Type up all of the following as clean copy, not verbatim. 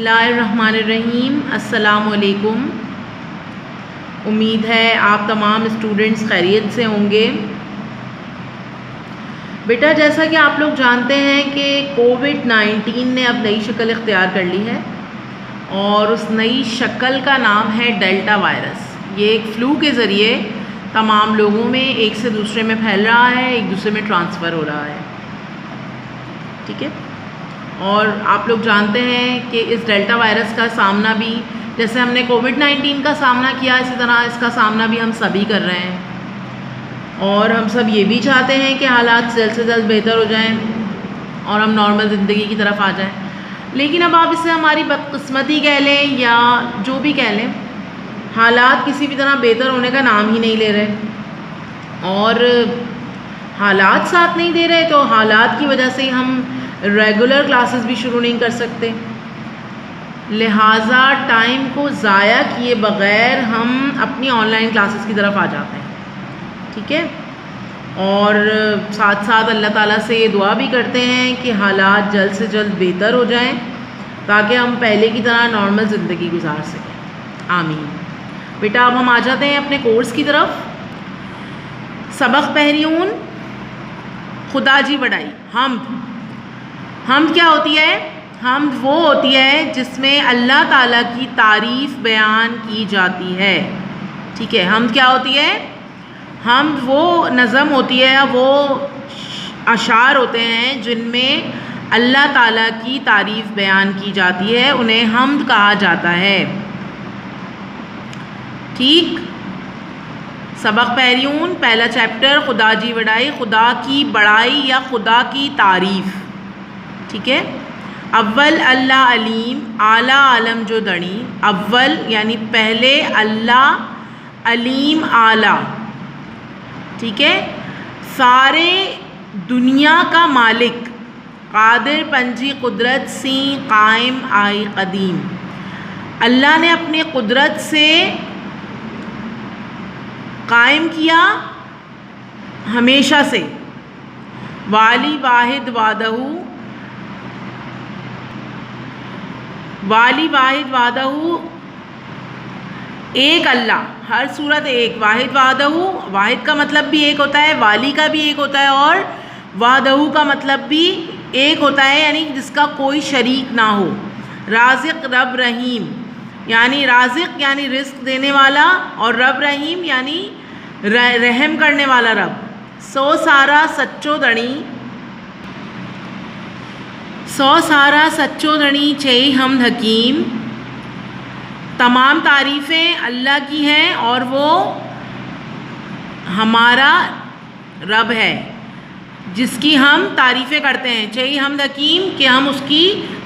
बिस्मिल्लाहिर्रहमानिर्रहीम। अस्सलामुअलैकुम। उम्मीद है आप तमाम स्टूडेंट्स खैरियत से होंगे। बेटा, जैसा कि आप लोग जानते हैं कि कोविड-19 ने अब नई शक्ल इख्तियार कर ली है और उस नई शक्ल का नाम है डेल्टा वायरस। ये एक फ्लू के ज़रिए तमाम लोगों में एक से दूसरे में फैल रहा है, एक दूसरे में ट्रांसफ़र हो रहा है। ठीक है। और आप लोग जानते हैं कि इस डेल्टा वायरस का सामना भी, जैसे हमने कोविड-19 का सामना किया, इसी तरह इसका सामना भी हम सभी कर रहे हैं। और हम सब ये भी चाहते हैं कि हालात जल्द से जल्द बेहतर हो जाएं और हम नॉर्मल ज़िंदगी की तरफ आ जाएं। लेकिन अब आप इसे हमारी बदकिस्मती कह लें या जो भी कह लें, हालात किसी भी तरह बेहतर होने का नाम ही नहीं ले रहे। और हालात साथ नहीं दे रहे तो हालात की वजह से हम रेगुलर क्लासेस भी शुरू नहीं कर सकते। लिहाजा टाइम को ज़ाया किए बग़ैर हम अपनी ऑनलाइन क्लासेस की तरफ आ जाते हैं। ठीक है। और साथ साथ अल्लाह ताला से ये दुआ भी करते हैं कि हालात जल्द से जल्द बेहतर हो जाएं ताकि हम पहले की तरह नॉर्मल ज़िंदगी गुजार सकें। आमीन। बेटा, अब हम आ जाते हैं अपने कोर्स की तरफ। सबक पहरियून खुदा जी बड़ाई। हमद क्या होती है? हमद वो होती है जिसमें अल्लाह ताला की तारीफ़ बयान की जाती है। ठीक है। हमद क्या होती है? हमद वो नज़म होती है, वो अशार होते हैं जिनमें अल्लाह ताला की तारीफ़ बयान की जाती है, उन्हें हमद कहा जाता है। ठीक। सबक पहरियून पहला चैप्टर खुदा जी बड़ाई, खुदा की बड़ाई या खुदा की तारीफ़। ठीक है। अव्वल अल्लाह अलीम, आला आलम जो दणी। अव्वल यानी पहले, अल्लाह अलीम आला। ठीक है। सारे दुनिया का मालिक, कादिर पंजी कुदरत सी कायम आई कदीम। अल्लाह ने अपनी कुदरत से कायम किया हमेशा से। वाली वाहिद वादहू, वाली वाहिद वादहू, एक अल्लाह, हर सूरत एक। वाहिद वादहू, वाहिद का मतलब भी एक होता है, वाली का भी एक होता है और वादहू का मतलब भी एक होता है, यानी जिसका कोई शरीक ना हो। राज़िक रब रहीम, यानी राज़िक यानी रिस्क देने वाला और रब रहीम यानी रहम करने वाला रब। सो सारा सच्चो दणी, सौ सारा सच्चो दणी चई हमद हकीम। तमाम तारीफ़ें अल्लाह की हैं और वो हमारा रब है जिसकी हम तारीफ़ें करते हैं। चई हमद हकीम कि हम उसकी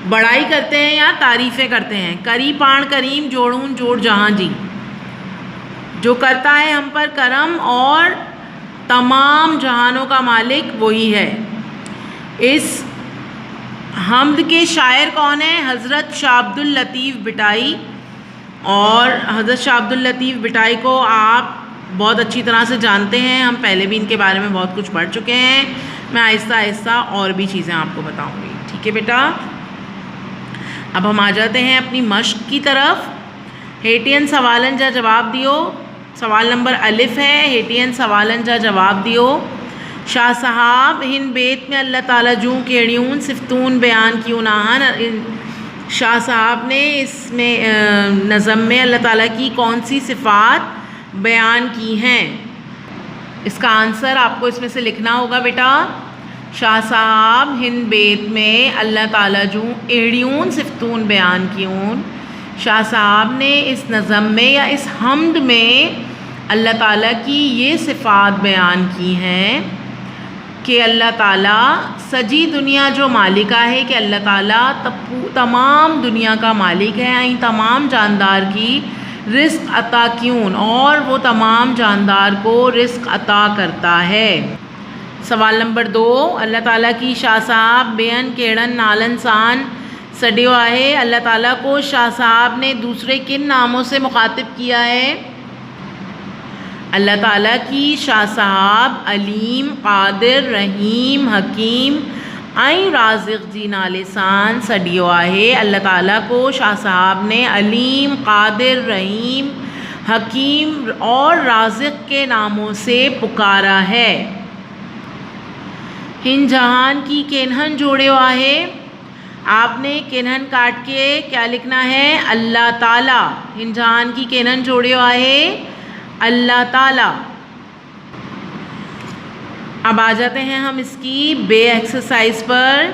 बड़ाई करते हैं या तारीफ़ें करते हैं। करी पाण करीम जोड़ून जोड़ जहाँ जी, जो करता है हम पर करम और तमाम जहानों का मालिक वही है। इस हमद के शायर कौन है? हज़रत शाह अब्दुल लतीफ़ बिटाई। और हज़रत शाह अब्दुल लतीफ़ बिटाई को आप बहुत अच्छी तरह से जानते हैं, हम पहले भी इनके बारे में बहुत कुछ पढ़ चुके हैं। मैं आहिस्ता आहिस्ता और भी चीज़ें आपको बताऊंगी। ठीक है बेटा। अब हम आ जाते हैं अपनी मश्क की तरफ। हेटियन सवालन जा जवाब दियो। सवाल नंबर अलिफ है, हेटियन सवालन जा जवाब दियो। शाह साहब हिन बेत में अल्लाह ताला जूँ केड़ियून सिफ्तून बयान क्यों नाहन। शाह साहब ने इसमें नज़म में अल्लाह ताला की कौन सी सिफ़ात बयान की हैं? इसका आंसर आपको इसमें से लिखना होगा बेटा। शाह साहब हिन बेत में अल्लाह ताला जूँ एड़ियून सिफ्तून बयान क्यून। शाह साहब ने इस नज़म में या इस हमद में अल्लाह ताला की ये सिफ़ात बयान की हैं कि अल्लाह ताला सजी दुनिया जो मालिका है, कि अल्लाह ताला तमाम दुनिया का मालिक है, यानी तमाम जानदार की रिस्क अता क्यून, और वो तमाम जानदार को रिस्क अता करता है। सवाल नंबर 2, अल्लाह ताला की शाह साहब बेअन केड़न नालन सान सडियो आहे। अल्लाह ताला को शाह साहब ने दूसरे किन नामों से मुखातिब किया है? अल्लाह ताला की शाह साहब अलीम, कादिर, रहीम, हकीम, आई राज़िक़ जी नाले सां सॾियो आहे। अल्लाह ताला को शाह साहब ने अलीम, क़ादिर, रहीम, हकीम और राज़िक़ के नामों से पुकारा है। हिन जहान की केनहन जोड़ियो आहे। आपने केनहन काट के क्या लिखना है? अल्लाह ताला। हिन जहान की केनहन जोड़ियो आहे अल्लाह ताला। अब आ जाते हैं हम इसकी बे एक्सरसाइज पर।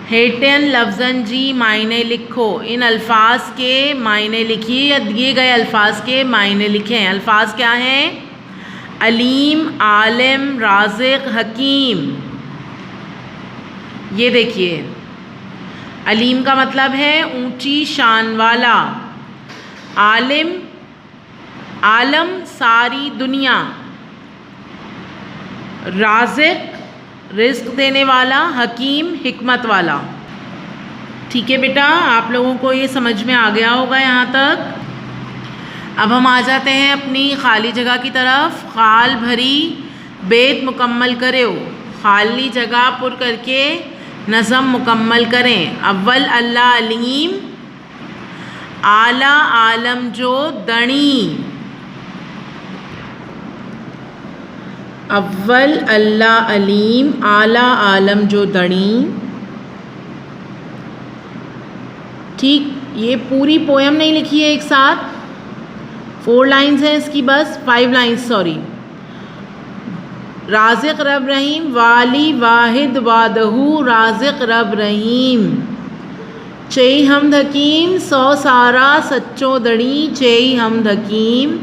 हेठियन लफ्ज़न जी मायने लिखो। इन अल्फाज के मायने लिखिए या दिए गए अल्फाज के मायने लिखें। अल्फाज क्या हैं? अलीम, आलिम, राज़िक़, हकीम। ये देखिए, अलीम का मतलब है ऊंची शान वाला। आलिम, आलम सारी दुनिया। राज़िक़ रिज़्क़ देने वाला। हकीम हिकमत वाला। ठीक है बेटा, आप लोगों को ये समझ में आ गया होगा यहाँ तक। अब हम आ जाते हैं अपनी खाली जगह की तरफ। खाल भरी बेत मुकम्मल करो। खाली जगह पुर करके नज़म मुकम्मल करें। अव्वल अल्लाह अलीम, आला आलम जो दणी। अव्वल अल्लाह अलीम, आला आलम जो दणी। ठीक, ये पूरी पोयम नहीं लिखी है एक साथ, 4 लाइन्स हैं इसकी, बस 5 लाइन्स, सॉरी। राज़िक़ रब रहीम, वाली वाहिद वादहू राज़िक़ रब रहीम। चई हमद हकीम, 100 सारा सच्चो दणी। चई हमद हकीम,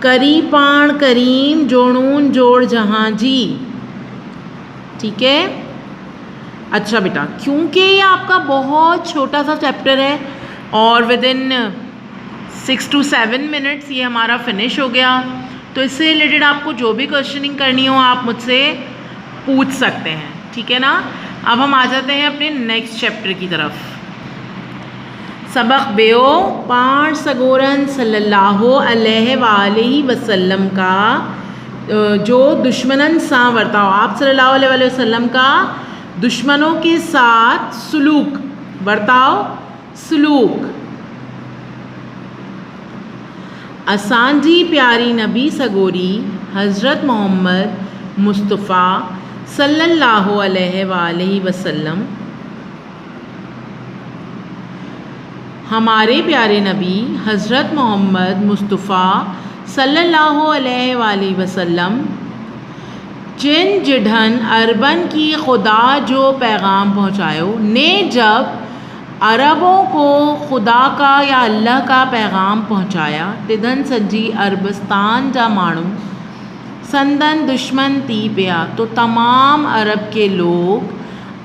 करी पाण करीम, जोड़ून जोड़ जहाँ जी। ठीक है। अच्छा बेटा, क्योंकि ये आपका बहुत छोटा सा चैप्टर है और विदिन 6 to 7 मिनट्स ये हमारा फिनिश हो गया, तो इससे रिलेटेड आपको जो भी क्वेश्चनिंग करनी हो आप मुझसे पूछ सकते हैं। ठीक है ना। अब हम आ जाते हैं अपने नेक्स्ट चैप्टर की तरफ। सबक बेओ पाण सगोरन सल्लल्लाहु अलैहि वसल्लम का जो दुश्मनन सां वर्ताव। आप सल्लल्लाहु अलैहि वसल्लम का दुश्मनों के साथ सुलूक, वर्ताव, सुलूक। असांजी प्यारी नबी सगोरी हज़रत मोहम्मद मुस्तफ़ा सल्लल्लाहु अलैहि वसल्लम, हमारे प्यारे नबी हज़रत मोहम्मद मुस्तफ़ा सल्लल्लाहु अलैहि वसल्लम, जिन जिढ़न अरबन की खुदा जो पैगाम पहुँचायो ने, जब अरबों को खुदा का या अल्लाह का पैगाम पहुँचाया, तिधन सजी अरबस्तान जा माण्हू संदन दुश्मन थी पिया, तो तमाम अरब के लोग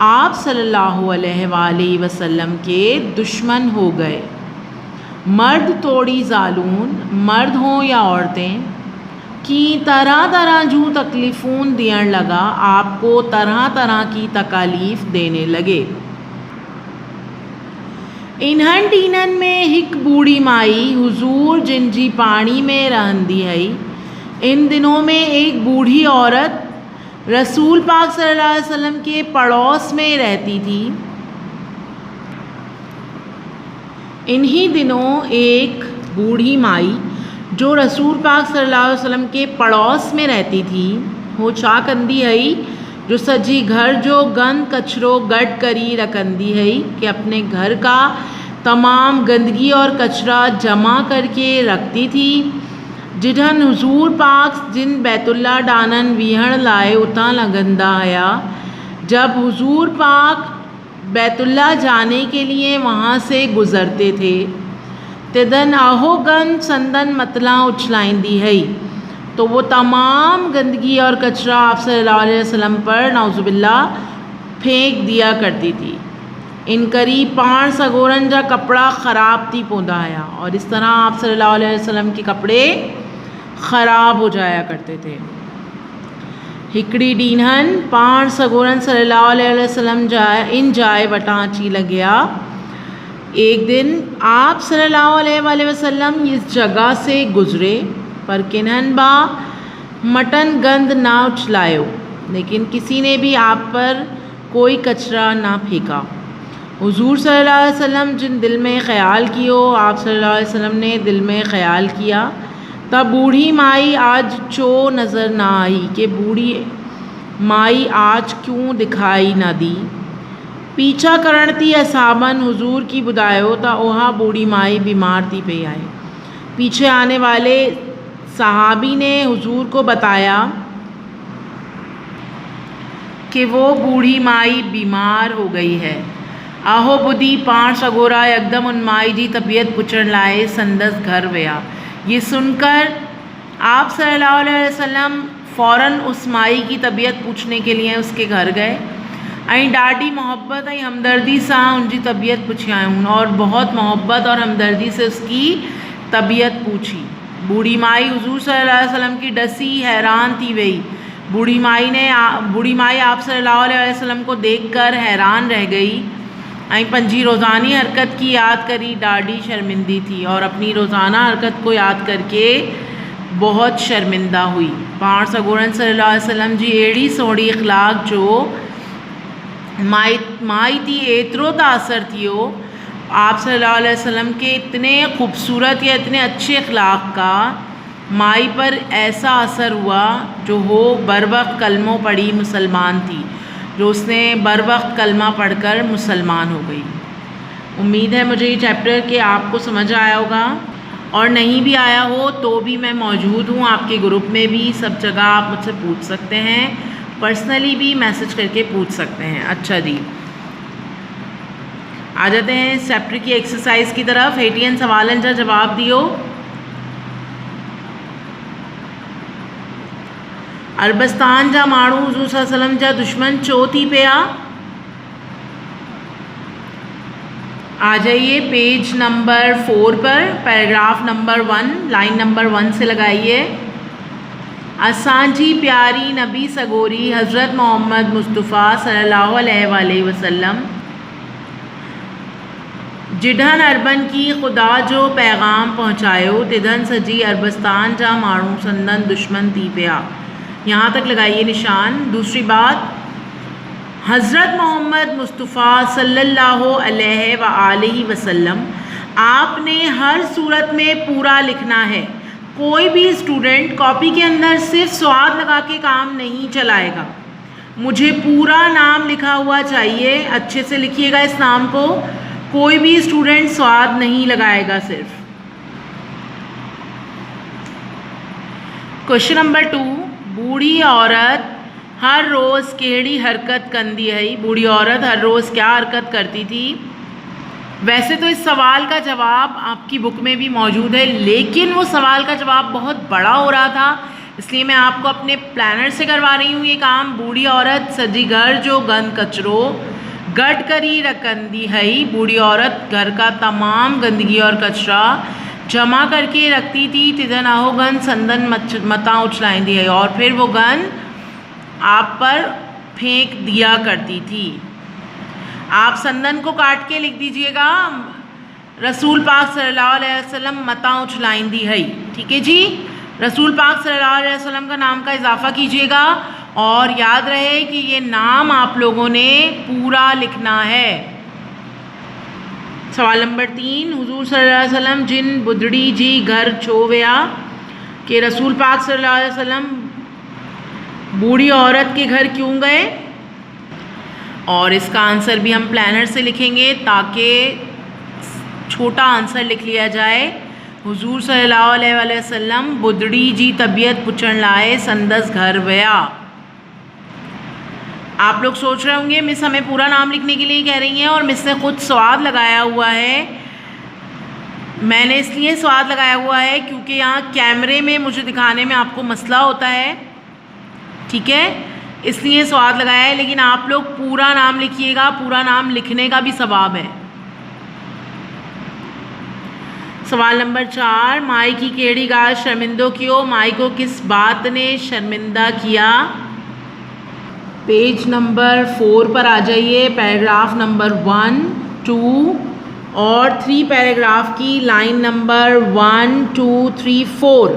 आप सल्लल्लाहु अलैहि वसल्लम के दुश्मन हो गए। मर्द तोड़ी ज़ालून, मर्द हों या औरतें, की तरह तरह जूँ तकलीफ़ून दियण लगा, आपको तरह तरह की तकालीफ़ देने लगे। इन्हन टीनन में हिक बूढ़ी माई हुजूर जिन जी पानी में रहंदी हई। इन दिनों में एक बूढ़ी औरत रसूल पाक सल्लल्लाहु अलैहि वसल्लम के पड़ोस में रहती थी। इन्हीं दिनों एक बूढ़ी माई जो रसूल पाक सल्लल्लाहु अलैहि वसल्लम के पड़ोस में रहती थी, हो छा कंदी हई, जो सजी घर जो गंद कचरो गड करी रखंदी हई, कि अपने घर का तमाम गंदगी और कचरा जमा करके रखती थी। जिढ़न हुजूर पाक जिन बैतुल्ला डानन वीहण लाए उतां लगंदा हया। जब हुजूर पाक बैतुल्ला जाने के लिए वहाँ से गुज़रते थे, तिदन अहो गंद संदन मतला उछलाइंदी हई, तो वो तमाम गंदगी और कचरा आप सल्लल्लाहु अलैहि वसल्लम पर नाउज़ुबिल्लाह फेंक दिया करती थी। इन करी पाण सगोरन जा कपड़ा ख़राब थी पोंदा आया, और इस तरह आप सल्लल्लाहु अलैहि वसल्लम के कपड़े ख़राब हो जाया करते थे। हिकड़ी डीन्हन पाण सगोरन सल्लल्लाहु अलैहि वसल्लम जाए वटां अची लॻिया। एक दिन आप सल्लल्लाहु अलैहि वसल्लम इस जगह से गुज़रे, पर किन्हन बा मटन गंद ना उछलायो। लेकिन किसी ने भी आप पर कोई कचरा ना फेंका। हुजूर सल्लल्लाहु अलैहि वसल्लम जिन दिल में ख़याल कियो, आप सल्लल्लाहु अलैहि वसल्लम ने दिल में ख़याल किया। तब बूढ़ी माई आज चो नज़र ना आई, कि बूढ़ी माई आज क्यों दिखाई ना दी। पीछा करण थी असाबन हुजूर की बुदायो, ता ओहा बूढ़ी माई बीमार थी पे आए। पीछे आने वाले सहाबी ने हुजूर को बताया कि वो बूढ़ी माई बीमार हो गई है। आहो बुधी पाण सगोरा एकदम उन माई जी तबीयत पुछण लाए संदस घर विया। ये सुनकर आप सल्लल्लाहु अलैहि वसल्लम फ़ौरन उस माई की तबीयत पूछने के लिए उसके घर गए ऐं ॾाढी मोहब्बत ऐं हमदर्दी सां उनकी तबीयत पुछियाऊं और बहुत मोहब्बत और हमदर्दी से उसकी तबीयत पूछी। बूढ़ी माई हुजूर सल्लल्लाहु अलैहि वसल्लम की डसी हैरान थी वही। बूढ़ी माई आप सल्लल्लाहु अलैहि वसल्लम को देखकर हैरान रह गई ऐं पंजी रोज़ानी हरकत की याद करी ॾाढी शर्मिंदी थी और अपनी रोज़ाना हरकत को याद करके बहुत शर्मिंदा हुई। पाण सगोरन सल्लल्लाहु अलैहि वसल्लम जी अहिड़ी सोढ़ी इख़लाक़ जो माई थी एतिरो त असर थियो आप सल्लल्लाहु अलैहि वसल्लम के इतने खूबसूरत या इतने अच्छे इख़लाक़ का माई पर ऐसा असर हुआ जो हो बर वक्त कलमों पढ़ी मुसलमान थी, जो उसने बर वक्त कलमा पढ़कर मुसलमान हो गई। उम्मीद है मुझे ये चैप्टर कि आपको समझ आया होगा, और नहीं भी आया हो तो भी मैं मौजूद हूँ आपके ग्रुप में भी, सब जगह आप मुझसे पूछ सकते हैं, पर्सनली भी मैसेज करके पूछ सकते हैं। अच्छा जी, आ जाते हैं इस चैप्टर की एक्सरसाइज की तरफ। 80 सवालन जा जवाब दियो। अरबस्तान जा माण्हू हुज़ूर सल्लल्लाहु अलैहि वसल्लम जा दुश्मन छो थी पिया। आ जाइए पेज नंबर 4 पर, पैराग्राफ नंबर 1, लाइन नंबर 1 से लगाइए। असांजी प्यारी नबी सगोरी हज़रत मोहम्मद मुस्तफ़ा सल्लल्लाहु अलैहि वसल्लम जिढ़न अरबन की खुदा जो पैगाम पहुँचायो, तिधन सजी अरबस्तान जा माण्हू संदन दुश्मन थी पिया। यहाँ तक लगाइए निशान। दूसरी बात, हज़रत मोहम्मद मुस्तफ़ा सल्लल्लाहु अलैहि वसल्लम आपने हर सूरत में पूरा लिखना है। कोई भी स्टूडेंट कॉपी के अंदर सिर्फ स्वाद लगा के काम नहीं चलाएगा। मुझे पूरा नाम लिखा हुआ चाहिए, अच्छे से लिखिएगा इस नाम को। कोई भी स्टूडेंट स्वाद नहीं लगाएगा सिर्फ। क्वेश्चन नंबर 2, बूढ़ी औरत हर रोज़ केड़ी हरकत कंदी है। बूढ़ी औरत हर रोज़ क्या हरकत करती थी। वैसे तो इस सवाल का जवाब आपकी बुक में भी मौजूद है, लेकिन वो सवाल का जवाब बहुत बड़ा हो रहा था, इसलिए मैं आपको अपने प्लानर से करवा रही हूँ ये काम। बूढ़ी औरत सजी घर जो गंद कचरो गट करी रखंदी है। बूढ़ी औरत घर का तमाम गंदगी और कचरा जमा करके रखती थी। तिधन आहो गंद संदन मता उछलाइंदी है, और फिर वो गंद आप पर फेंक दिया करती थी। आप संदन को काट के लिख दीजिएगा, रसूल पाक सल्लल्लाहु अलैहि वसल्लम मता उछलाइंदी है। ठीक है जी, रसूल पाक सल्लल्लाहु अलैहि वसल्लम का नाम का इजाफा कीजिएगा, और याद रहे कि ये नाम आप लोगों ने पूरा लिखना है। सवाल नंबर 3, हुजूर सल्लल्लाहु अलैहि वसल्लम जिन बुधड़ी जी घर छो विया, कि रसूल पाक सल्लल्लाहु अलैहि वसल्लम बूढ़ी औरत के घर क्यों गए, और इसका आंसर भी हम प्लानर से लिखेंगे ताकि छोटा आंसर लिख लिया जाए। हुजूर सल्लल्लाहु अलैहि वसल्लम बुधड़ी जी तबीयत पुछण लाए संदस घर विया। आप लोग सोच रहे होंगे मिस हमें पूरा नाम लिखने के लिए कह रही हैं, और मिस ने खुद स्वाद लगाया हुआ है। मैंने इसलिए स्वाद लगाया हुआ है क्योंकि यहाँ कैमरे में मुझे दिखाने में आपको मसला होता है, ठीक है, इसलिए स्वाद लगाया है। लेकिन आप लोग पूरा नाम लिखिएगा, पूरा नाम लिखने का भी सवाब है। सवाल नंबर 4, माई की केड़ी गाल शर्मिंदो कियो। माई को किस बात ने शर्मिंदा किया। पेज नंबर 4 पर आ जाइए, पैराग्राफ नंबर 1, 2 और 3 पैराग्राफ की लाइन नंबर 1, 2, 3, 4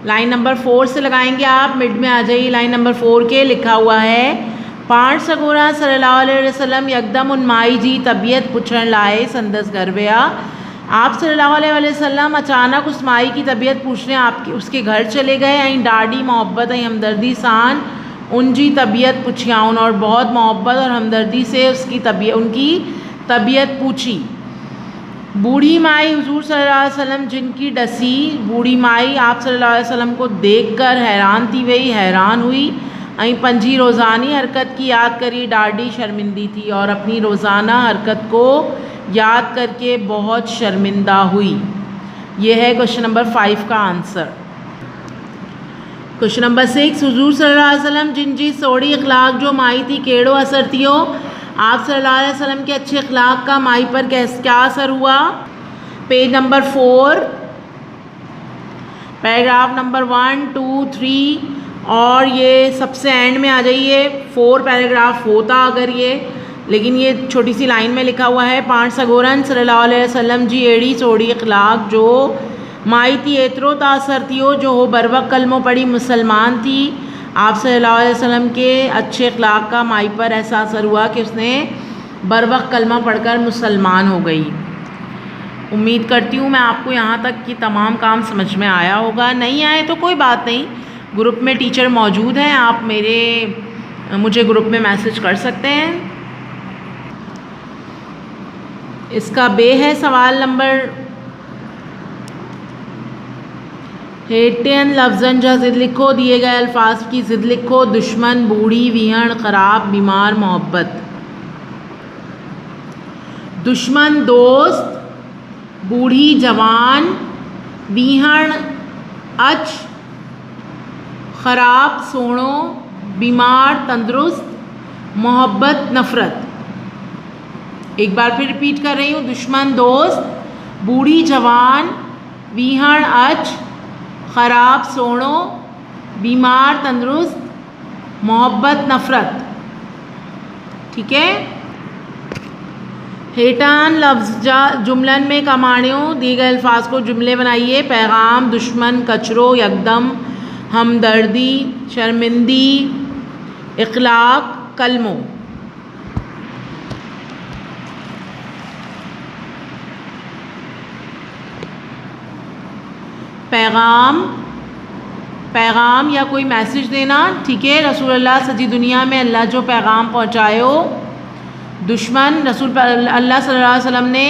लाइन नंबर 4 से लगाएंगे आप, मिड में आ जाइए लाइन नंबर 4 के। लिखा हुआ है पाण सगोरा सल्लल्लाहु अलैहि वसल्लम यकदम उन माई जी तबीयत पुछण लाए संदस घर विया। आप सल्लल्लाहु अलैहि वसल्लम अचानक उस माई की तबीयत पूछने आपके उसके घर चले गए ऐं ॾाढी मोहब्बत ऐं हमदर्दी सां उन जी तबीयत पुछियाऊं, और बहुत मोहब्बत और हमदर्दी से उनकी तबीयत पूछी। बूढ़ी माई हुजूर सल्लल्लाहु अलैहि वसल्लम जिनकी डसी, बूढ़ी माई आप सल्लल्लाहु अलैहि वसल्लम को देखकर हैरान थी वही, हैरान हुई ऐं पंजी रोज़ानी हरकत की याद करी ॾाढी शर्मिंदी थी, और अपनी रोज़ाना हरकत को याद करके बहुत शर्मिंदा हुई। यह है क्वेश्चन नंबर 5 का आंसर। क्वेश्चन नंबर 6, हुजूर सल्लल्लाहु अलैहि वसल्लम जिन जी सोड़ी अखलाक जो माई थी कहिड़ो असर थियो। आप सल्लल्लाहु अलैहि वसल्लम के अच्छे अखलाक का माई पर क्या असर हुआ। पेज नंबर 4, पैराग्राफ नंबर 1, 2, 3 और ये सबसे एंड में आ जाइए। 4 पैराग्राफ होता अगर ये, लेकिन ये छोटी सी लाइन में लिखा हुआ है पाण सगोरन सल्लल्लाहु अलैहि वसल्लम जी अहिड़ी सोड़ी अखलाक जो माई थी एतिरो त असर थियो जो हो बर वक्त कलमो पढ़ी मुसलमान थी। आप सल्लल्लाहु अलैहि वसल्लम के अच्छे अखलाक का माई पर ऐसा असर हुआ कि उसने बर वक्त कलमा पढ़कर मुसलमान हो गई। उम्मीद करती हूँ मैं आपको यहाँ तक कि तमाम काम समझ में आया होगा। नहीं आए तो कोई बात नहीं, ग्रुप में टीचर मौजूद हैं, आप मुझे ग्रुप में मैसेज कर सकते हैं। इसका बे है सवाल नंबर। हेठियन लफ्ज़न जा ज़िद लिखो, दिए गए अल्फाज की ज़िद लिखो। दुश्मन, बूढ़ी, वीहण, ख़राब, बीमार, मोहब्बत। दुश्मन दोस्त, बूढ़ी जवान, वीहण अच, ख़राब सोणो, बीमार तंदुरुस्त, मोहब्बत नफ़रत। एक बार फिर रिपीट कर रही हूँ। दुश्मन दोस्त, बूढ़ी जवान, वीहण अच, ख़राब सोणो, बीमार तंदुरुस्त, मोहब्बत नफ़रत। ठीक है। हेठान लफ्ज़ जा जुमलन में कमाणियों, दिए गए अल्फाज को जुमले बनाइए। पैगाम, दुश्मन, कचरो, यकदम, हमदर्दी, शर्मिंदी, इखलाक, कलमो। पैगाम या कोई मैसेज देना। ठीक है। रसूलुल्लाह सजी दुनिया में अल्लाह जो पैगाम पहुँचायो। दुश्मन, अल्लाह सल्लल्लाहु अलैहि वसल्लम ने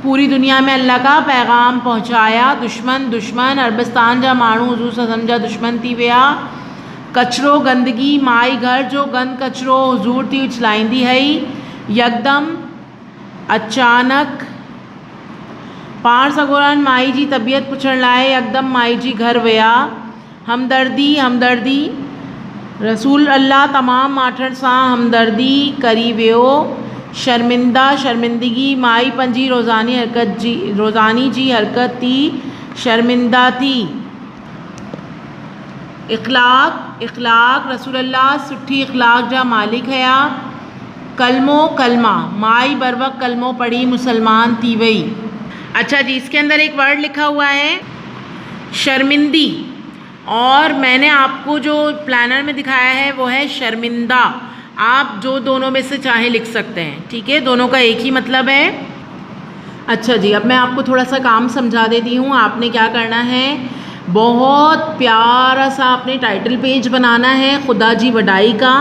पूरी दुनिया में अल्लाह का पैगाम पहुँचाया। दुश्मन अरबस्तान जा माण्हू हुजूर सल्लल्लाहु अलैहि वसल्लम जा दुश्मन थी विया। कचरो, गंदगी, माई घर जो गंद कचरो हुजूर थी उछलाईंदी हई। यकदम, अचानक। पाण सगोरन माई जी तबीयत पुछण लाइ यकदम माई जी घर विया। हमदर्दी, रसूल अल्लाह तमाम माठण सां हमदर्दी करी वियो। शर्मिंदगी, माई पंजी रोज़ानी जी हरकत थी शर्मिंदा थी। इखलाक, रसूल अल्लाह सुठी इखलाक जा मालिक हया। कलमा, माई बर वक्त कलमो पढ़ी मुसलमान थी वई। अच्छा जी, इसके अंदर एक वर्ड लिखा हुआ है शर्मिंदी, और मैंने आपको जो प्लानर में दिखाया है वो है शर्मिंदा। आप जो दोनों में से चाहे लिख सकते हैं। ठीक है, दोनों का एक ही मतलब है। अच्छा जी, अब मैं आपको थोड़ा सा काम समझा देती हूँ। आपने क्या करना है, बहुत प्यारा सा आपने टाइटल पेज बनाना है खुदा जी वडाई का।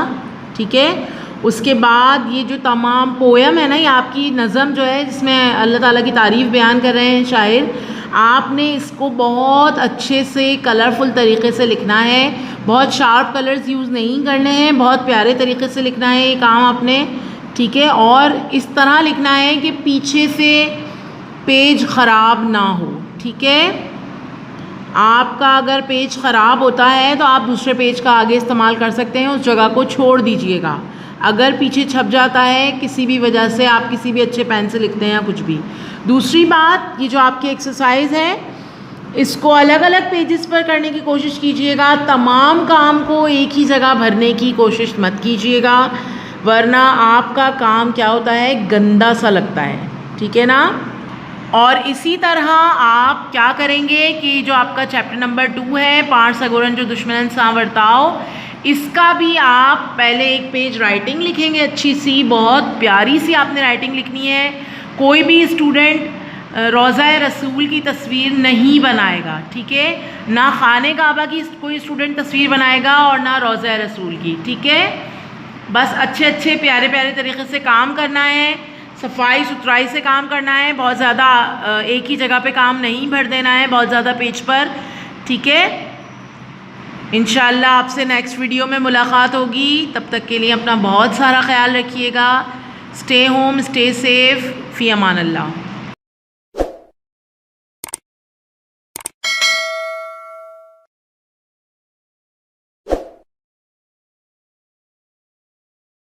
ठीक है। उसके बाद ये जो तमाम पोयम है ना, ये आपकी नज़म जो है जिसमें अल्लाह ताला की तारीफ़ बयान कर रहे हैं शायर, आपने इसको बहुत अच्छे से कलरफुल तरीक़े से लिखना है। बहुत शार्प कलर्स यूज़ नहीं करने हैं, बहुत प्यारे तरीक़े से लिखना है ये काम आपने। ठीक है। और इस तरह लिखना है कि पीछे से पेज ख़राब ना हो। ठीक है। आपका अगर पेज ख़राब होता है तो आप दूसरे पेज का आगे इस्तेमाल कर सकते हैं, उस जगह को छोड़ दीजिएगा। अगर पीछे छप जाता है किसी भी वजह से, आप किसी भी अच्छे पेन से लिखते हैं या कुछ भी। दूसरी बात, ये जो आपकी एक्सरसाइज है इसको अलग अलग पेजेस पर करने की कोशिश कीजिएगा। तमाम काम को एक ही जगह भरने की कोशिश मत कीजिएगा, वरना आपका काम क्या होता है, गंदा सा लगता है। ठीक है ना। और इसी तरह आप क्या करेंगे कि जो आपका चैप्टर नंबर 2 है, पाण सगोरन जो दुश्मनन सां वर्ताओ, इसका भी आप पहले एक पेज राइटिंग लिखेंगे, अच्छी सी, बहुत प्यारी सी आपने राइटिंग लिखनी है। कोई भी स्टूडेंट रोज़ा रसूल की तस्वीर नहीं बनाएगा, ठीक है, ना खाने काबा की कोई स्टूडेंट तस्वीर बनाएगा और ना रोज़ा रसूल की, ठीक है। बस अच्छे अच्छे प्यारे प्यारे तरीक़े से काम करना है, सफाई सुथराई से काम करना है, बहुत ज़्यादा एक ही जगह पे काम नहीं भर देना है, बहुत ज़्यादा पेज पर, ठीक है। इंशाअल्लाह आपसे नेक्स्ट वीडियो में मुलाकात होगी, तब तक के लिए अपना बहुत सारा ख्याल रखिएगा। स्टे होम, स्टे सेफ, फ़ी अमान अल्लाह।